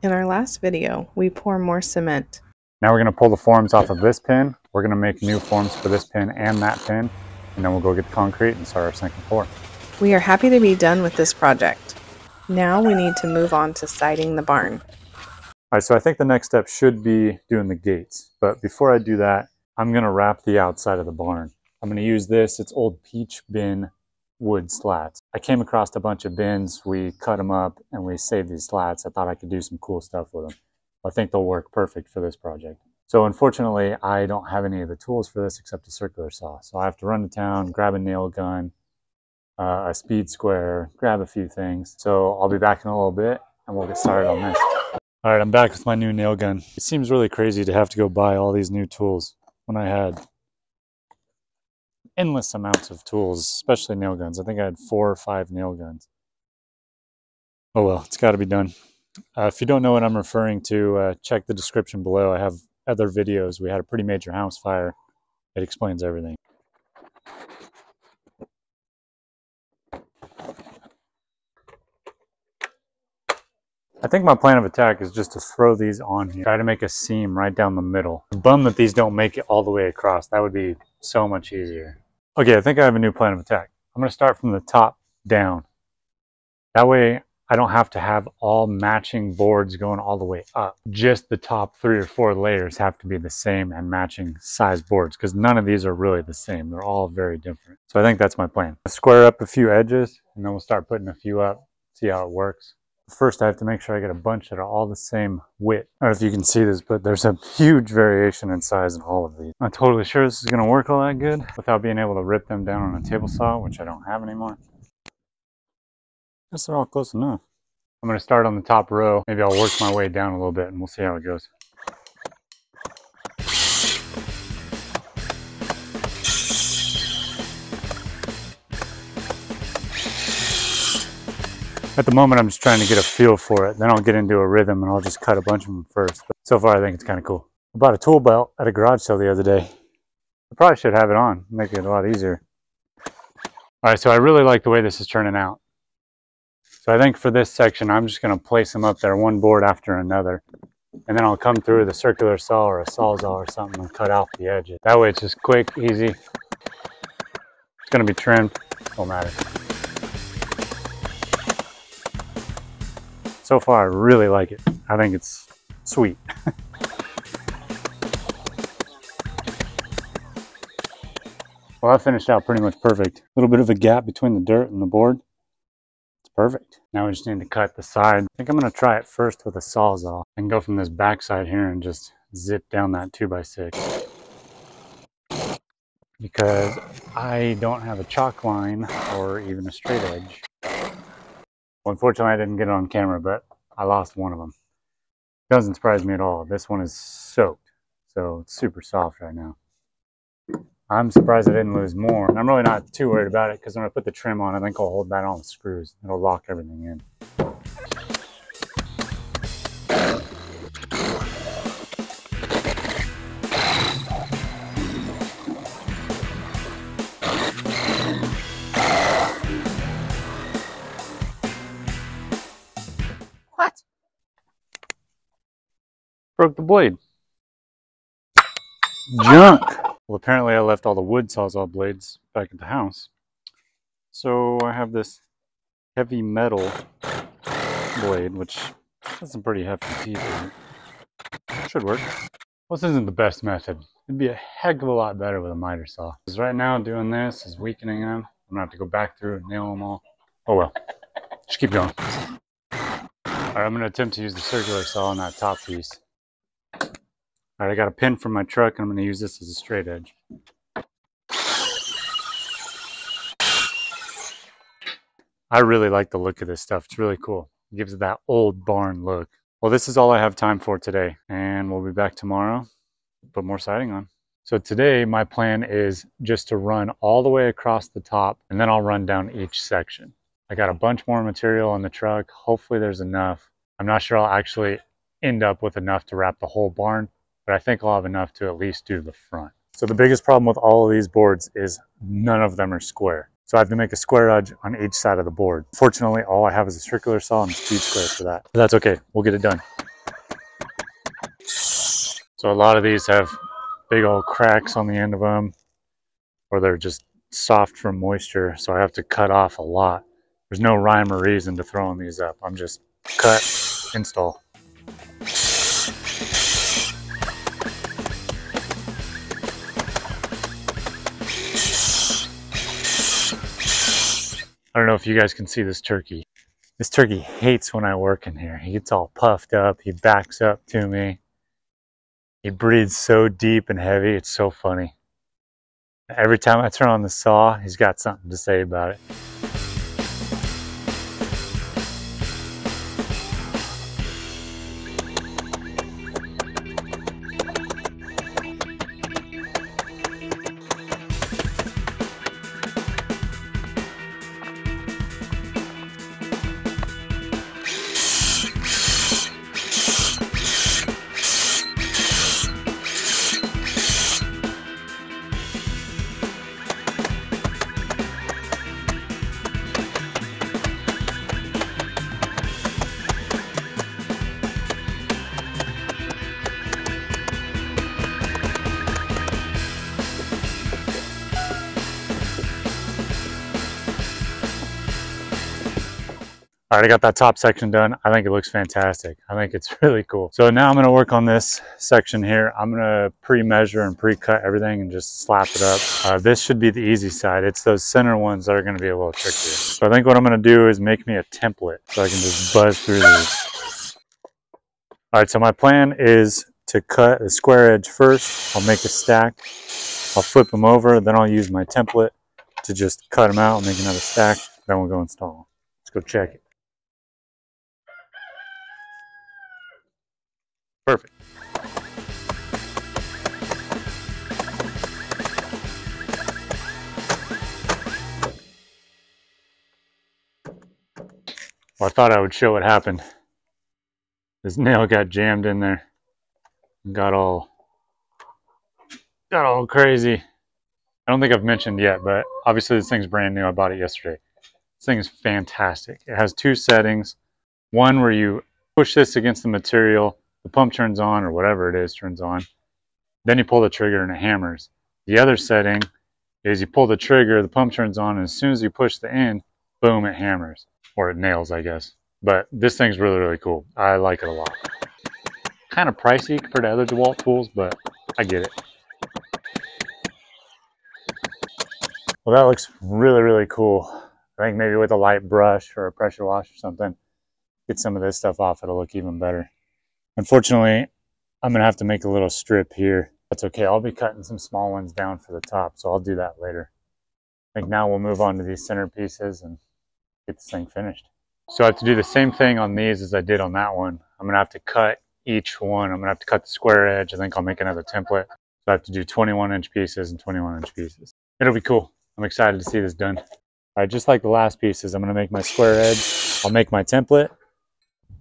In our last video, we pour more cement. Now we're going to pull the forms off of this pin. We're going to make new forms for this pin and that pin, and then we'll go get the concrete and start our second pour. We are happy to be done with this project. Now we need to move on to siding the barn. All right, so I think the next step should be doing the gates. But before I do that, I'm going to wrap the outside of the barn. I'm going to use this. It's old peach bin wood slats. I came across a bunch of bins. We cut them up and we saved these slats. I thought I could do some cool stuff with them. I think they'll work perfect for this project. So unfortunately, I don't have any of the tools for this except a circular saw. So I have to run to town, grab a nail gun, a speed square, grab a few things. So I'll be back in a little bit and we'll get started on this. All right, I'm back with my new nail gun. It seems really crazy to have to go buy all these new tools when I had endless amounts of tools, especially nail guns. I think I had 4 or 5 nail guns. Oh well, it's got to be done. If you don't know what I'm referring to, check the description below. I have other videos. We had a pretty major house fire. It explains everything. I think my plan of attack is just to throw these on here. Try to make a seam right down the middle. I'm bummed that these don't make it all the way across. That would be so much easier. Okay, I think I have a new plan of attack. I'm going to start from the top down. That way I don't have to have all matching boards going all the way up. Just the top 3 or 4 layers have to be the same and matching size boards, because none of these are really the same. They're all very different. So I think that's my plan. I'll square up a few edges and then we'll start putting a few up, see how it works. First, I have to make sure I get a bunch that are all the same width. I don't know if you can see this, but there's a huge variation in size in all of these. I'm not totally sure this is going to work all that good without being able to rip them down on a table saw, which I don't have anymore. I guess they're all close enough. I'm going to start on the top row. Maybe I'll work my way down a little bit and we'll see how it goes. At the moment, I'm just trying to get a feel for it. Then I'll get into a rhythm and I'll just cut a bunch of them first. But so far, I think it's kind of cool. I bought a tool belt at a garage sale the other day. I probably should have it on, make it a lot easier. All right, so I really like the way this is turning out. So I think for this section, I'm just going to place them up there, one board after another. And then I'll come through with a circular saw or a sawzall or something and cut off the edges. That way it's just quick, easy. It's going to be trimmed, won't matter. So far, I really like it. I think it's sweet. Well, that finished out pretty much perfect. A little bit of a gap between the dirt and the board. It's perfect. Now we just need to cut the side. I think I'm going to try it first with a sawzall and go from this back side here and just zip down that 2x6. Because I don't have a chalk line or even a straight edge. Well, unfortunately, I didn't get it on camera, but I lost one of them. Doesn't surprise me at all. This one is soaked, so it's super soft right now. I'm surprised I didn't lose more, and I'm really not too worried about it because when I put the trim on, I think I'll hold that on with screws. It'll lock everything in. What? Broke the blade. Junk. Well, apparently I left all the wood sawzall blades back at the house. So I have this heavy metal blade, which has some pretty hefty teeth in it. Should work. Well, this isn't the best method. It'd be a heck of a lot better with a miter saw. Because right now doing this is weakening them. I'm gonna have to go back through and nail them all. Oh well. Just keep going. Alright, I'm going to attempt to use the circular saw on that top piece. Alright, I got a pin from my truck and I'm going to use this as a straight edge. I really like the look of this stuff. It's really cool. It gives it that old barn look. Well, this is all I have time for today, and we'll be back tomorrow. Put more siding on. So today my plan is just to run all the way across the top and then I'll run down each section. I got a bunch more material in the truck. Hopefully there's enough. I'm not sure I'll actually end up with enough to wrap the whole barn, but I think I'll have enough to at least do the front. So the biggest problem with all of these boards is none of them are square. So I have to make a square edge on each side of the board. Fortunately, all I have is a circular saw and a speed square for that. But that's okay, we'll get it done. So a lot of these have big old cracks on the end of them, or they're just soft from moisture, so I have to cut off a lot. There's no rhyme or reason to throwing these up. I'm just cut, install. I don't know if you guys can see this turkey. This turkey hates when I work in here. He gets all puffed up. He backs up to me. He breathes so deep and heavy. It's so funny. Every time I turn on the saw, he's got something to say about it. All right, I got that top section done. I think it looks fantastic. I think it's really cool. So now I'm gonna work on this section here. I'm gonna pre-measure and pre-cut everything and just slap it up. This should be the easy side. It's those center ones that are gonna be a little trickier. So I think what I'm gonna do is make me a template so I can just buzz through these. All right, so my plan is to cut a square edge first. I'll make a stack. I'll flip them over, then I'll use my template to just cut them out and make another stack. Then we'll go install them. Let's go check it. Perfect. Well, I thought I would show what happened. This nail got jammed in there and got all crazy. I don't think I've mentioned yet, but obviously this thing's brand new. I bought it yesterday. This thing is fantastic. It has two settings. One where you push this against the material, the pump turns on, or whatever it is turns on. Then you pull the trigger and it hammers. The other setting is you pull the trigger, the pump turns on, and as soon as you push the end, boom, it hammers. Or it nails, I guess. But this thing's really, really cool. I like it a lot. Kind of pricey compared to other DeWalt tools, but I get it. Well, that looks really, really cool. I think maybe with a light brush or a pressure wash or something, get some of this stuff off, it'll look even better. Unfortunately, I'm gonna have to make a little strip here. That's okay, I'll be cutting some small ones down for the top, so I'll do that later. I think now we'll move on to these center pieces and get this thing finished. So I have to do the same thing on these as I did on that one. I'm gonna have to cut each one. I'm gonna have to cut the square edge. I think I'll make another template. So I have to do 21-inch pieces and 21-inch pieces. It'll be cool. I'm excited to see this done. All right, just like the last pieces, I'm gonna make my square edge. I'll make my template,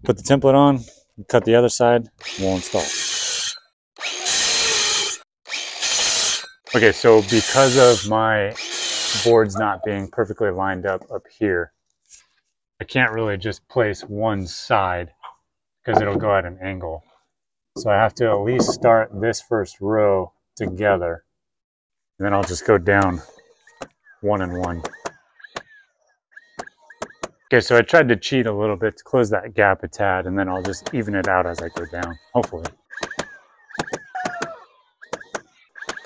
put the template on, cut the other side, and we'll install. Okay, so because of my boards not being perfectly lined up here, I can't really just place one side because it'll go at an angle. So I have to at least start this first row together, and then I'll just go down one and one. Okay, so I tried to cheat a little bit to close that gap a tad, and then I'll just even it out as I go down, hopefully.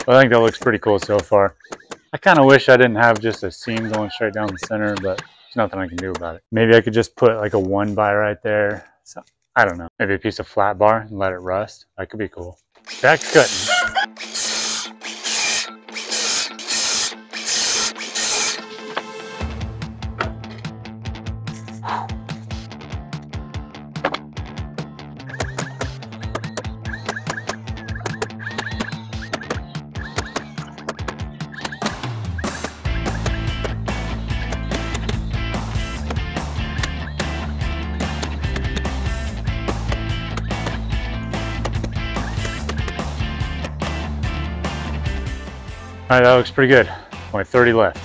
I think that looks pretty cool so far. I kind of wish I didn't have just a seam going straight down the center, but there's nothing I can do about it. Maybe I could just put like a 1x right there. So, I don't know. Maybe a piece of flat bar and let it rust. That could be cool. Back to cutting. All right, that looks pretty good. Only 30 left.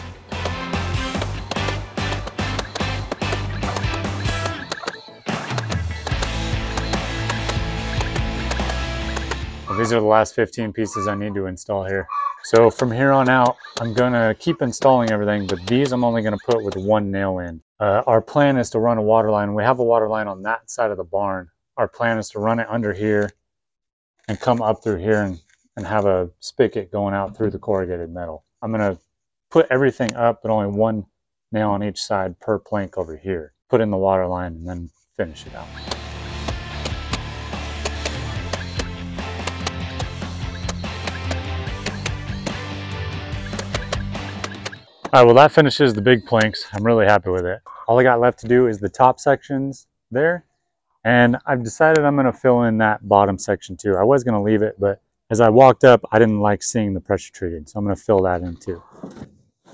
these are the last 15 pieces I need to install here. So from here on out, I'm gonna keep installing everything, but these I'm only gonna put with one nail in. Our plan is to run a water line. We have a water line on that side of the barn. Our plan is to run it under here and come up through here and have a spigot going out through the corrugated metal. I'm gonna put everything up, but only one nail on each side per plank over here. Put in the water line and then finish it out. All right, well that finishes the big planks. I'm really happy with it. All I got left to do is the top sections there. And I've decided I'm gonna fill in that bottom section too. I was gonna leave it, but as I walked up, I didn't like seeing the pressure treated. So I'm gonna fill that in too.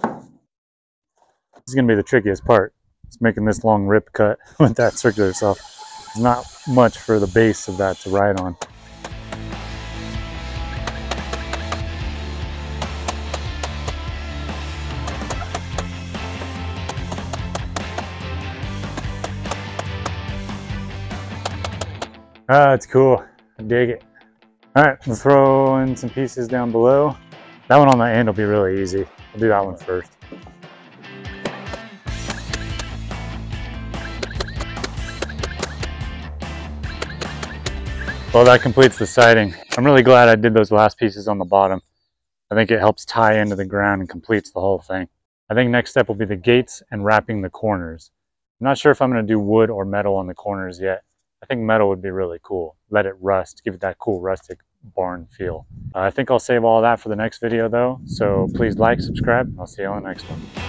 This is gonna be the trickiest part. It's making this long rip cut with that circular saw. There's not much for the base of that to ride on. Ah, it's cool. I dig it. All right, we'll throw in some pieces down below. That one on the end will be really easy. I'll do that one first. Well, that completes the siding. I'm really glad I did those last pieces on the bottom. I think it helps tie into the ground and completes the whole thing. I think next step will be the gates and wrapping the corners. I'm not sure if I'm going to do wood or metal on the corners yet. I think metal would be really cool. Let it rust, give it that cool rustic barn feel. I think I'll save all that for the next video though. So please like, subscribe, and I'll see you on the next one.